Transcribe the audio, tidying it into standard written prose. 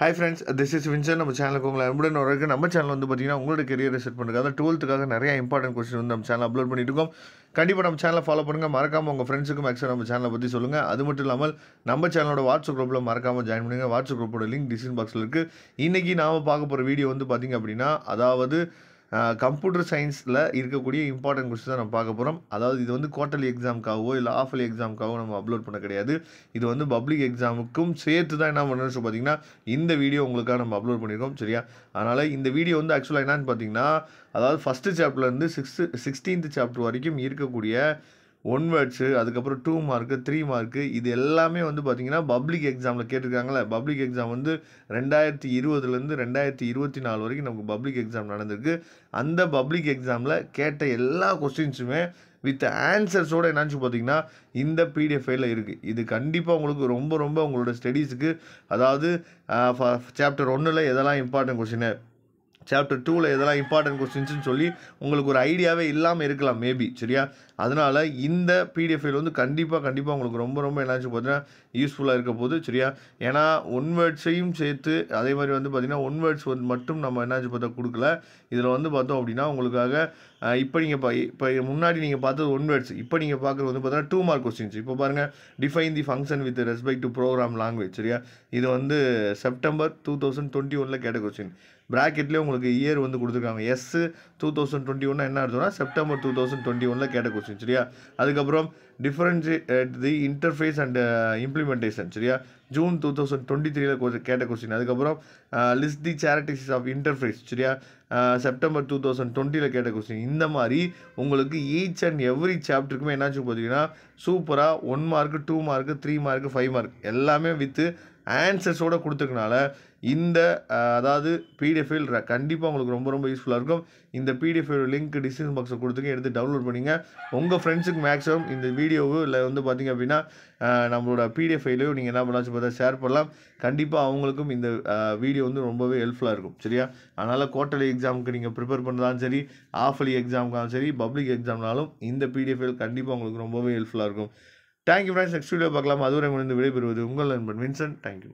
Hi friends, this is Vincent. நம்ம சேனலுக்கு உங்களை அன்புடன் வரவேற்க. நம்ம சேனல் வந்து பார்த்தீங்கன்னா உங்களோட கெரியரை செட் பண்ணுறது, அதாவது 12th நிறைய இம்பார்ட்டன்ட் கொஸ்டின் வந்து நம்ம சேனல் அப்லோட் பண்ணிட்டு இருக்கோம். கண்டிப்பாக நம்ம சேனலை ஃபாலோ பண்ணுங்கள். மறக்காமல் உங்கள் ஃப்ரெண்ட்ஸுக்கும் மேக்ஸிமம் நம்ம சேனலை பற்றி சொல்லுங்கள். அது மட்டும் இல்லாமல் நம்ம சேனலோட வாட்ஸ்அப் குரூப்பில் மறக்காமல் ஜாயின் பண்ணுங்கள். வாட்ஸ்அப் குரூப்போட லிங்க் டிஸ்கிரிப்ஷன் பாக்ஸில் இருக்குது. இன்றைக்கி நாம் பார்க்க போகிற வீடியோ வந்து பார்த்திங்க அப்படின்னா, அதாவது கம்ப்யூட்டர் சயின்ஸில் இருக்கக்கூடிய இம்பார்ட்டன்ட் கொஸ்டின் தான் நம்ம பார்க்க போகிறோம். அதாவது இது வந்து குவார்ட்டர்லி எக்ஸாமுக்காகவோ இல்லை ஆஃபர்லி எக்ஸாமுக்காகவோ நம்ம அப்லோட் பண்ண கிடையாது. இது வந்து பப்ளிக் எக்ஸாமுக்கும் சேர்த்து தான் என்ன பண்ணுறோம் பார்த்தீங்கன்னா இந்த வீடியோ உங்களுக்காக நம்ம அப்லோட் பண்ணியிருக்கோம். சரியா? அதனால் இந்த வீடியோ வந்து ஆக்சுவலாக என்னன்னு பார்த்தீங்கன்னா, அதாவது ஃபஸ்ட்டு சாப்டர்லேருந்து 16th சாப்டர் வரைக்கும் இருக்கக்கூடிய 1 வேர்ட்ஸு, அதுக்கப்புறம் 2 மார்க்கு 3 மார்க்கு, இது எல்லாமே வந்து பார்த்திங்கன்னா பப்ளிக் எக்ஸாமில் கேட்டிருக்காங்களே. பப்ளிக் எக்ஸாம் வந்து 2020லேருந்து 2024 வரைக்கும் நமக்கு பப்ளிக் எக்ஸாம் நடந்திருக்கு. அந்த பப்ளிக் எக்ஸாமில் கேட்ட எல்லா கொஸ்டின்ஸுமே வித் ஆன்சர்ஸோடு என்னாச்சு பார்த்தீங்கன்னா இந்த பிடிஎஃப் ஃபைலில் இருக்குது. இது கண்டிப்பாக உங்களுக்கு ரொம்ப ரொம்ப உங்களோட ஸ்டடீஸுக்கு, அதாவது சாப்டர் 1ல் எதெல்லாம் இம்பார்ட்டன்ட் கொஸ்டின், சாப்டர் 2ல் எதெல்லாம் இம்பார்ட்டன்ட் கொஸ்டின்ஸ்னு சொல்லி உங்களுக்கு ஒரு ஐடியாவே இல்லாமல் இருக்கலாம் மேபி. சரியா? அதனால் இந்த பிடிஎஃப் ஃபைல் வந்து கண்டிப்பாக உங்களுக்கு ரொம்ப ரொம்ப என்னாச்சு பார்த்தீங்கன்னா யூஸ்ஃபுல்லாக இருக்க போகுது. சரியா? ஏன்னா 1 வேர்ட்ஸையும் சேர்த்து அதே மாதிரி வந்து பார்த்திங்கன்னா 1 வேர்ட்ஸ் வந்து மட்டும் நம்ம என்னாச்சு பார்த்தா கொடுக்கல. இதில் வந்து பார்த்தோம் அப்படின்னா உங்களுக்காக இப்போ நீங்கள் இப்போ முன்னாடி நீங்கள் பார்த்தது 1 வேர்ட்ஸ், இப்போ நீங்கள் பார்க்குறது வந்து பார்த்தீங்கன்னா 2 மார்க் கொஸ்டின்ஸ். இப்போ பாருங்கள், define the function with respect to program language. சரியா? இது வந்து செப்டம்பர் 2021 கேட்ட கொஸ்டின். ப்ராக்கெட்லேயே உங்களுக்கு இயர் வந்து கொடுத்துருக்காங்க. எஸ் 2021 என்ன அர்த்தம்னா செப்டம்பர் 2021 கேட்ட கொஸ்டின். சரியா? அதுக்கப்புறம் differentiate the interface and implementation. சரியா? ஜூன் 2023 கேட்ட கொஸ்டின். அதுக்கப்புறம் list the charities of interface. சரியா? செப்டம்பர் 2020 கேட்ட கொஸ்டின். இந்த மாதிரி உங்களுக்கு ஈச் அண்ட் எவ்ரி சாப்டருக்குமே என்னாச்சு பார்த்தீங்கன்னா சூப்பராக 1 மார்க்கு 2 மார்க்கு 3 மார்க்கு 5 மார்க் எல்லாமே வித்து ஆன்சர்ஸோடு கொடுத்துருக்கனால இந்த அதாவது பிடிஎஃப் ஃபைல் கண்டிப்பாக உங்களுக்கு ரொம்ப ரொம்ப யூஸ்ஃபுல்லாக இருக்கும். இந்த பிடிஎஃப் ஃபைல் லிங்க் டிஸ்கிரிப்ஷன் பாக்ஸில் கொடுத்துங்க, எடுத்து டவுன்லோட் பண்ணிங்க. உங்கள் ஃப்ரெண்ட்ஸுக்கு மேக்ஸிமம் இந்த வீடியோவோ இல்லை வந்து பார்த்திங்க அப்படின்னா நம்மளோட பிடிஎஃப் ஃபைலையோ நீங்கள் என்ன பண்ணாச்சு பார்த்தா ஷேர் பண்ணலாம். கண்டிப்பாக அவங்களுக்கும் இந்த வீடியோ வந்து ரொம்பவே ஹெல்ப்ஃபுல்லாக இருக்கும். சரியா? அதனால் குவார்ட்டர்லி எக்ஸாமுக்கு நீங்கள் ப்ரிப்பேர் பண்ணுறதாலும் சரி, ஆஃபர்லி எக்ஸாமுக்காலும் சரி, பப்ளிக் எக்ஸாம்னாலும் இந்த பிடிஎஃப் ஃபைல் கண்டிப்பாக உங்களுக்கு ரொம்பவே ஹெல்ப்ஃபுல்லாக இருக்கும். Thank you friends. நெக்ஸ்ட் வீடியோ பார்க்கலாம். அதுவரை உங்களுக்கு விடைபெறுவது உங்கள் நண்பன் வின்சென்ட். தேங்க்யூ.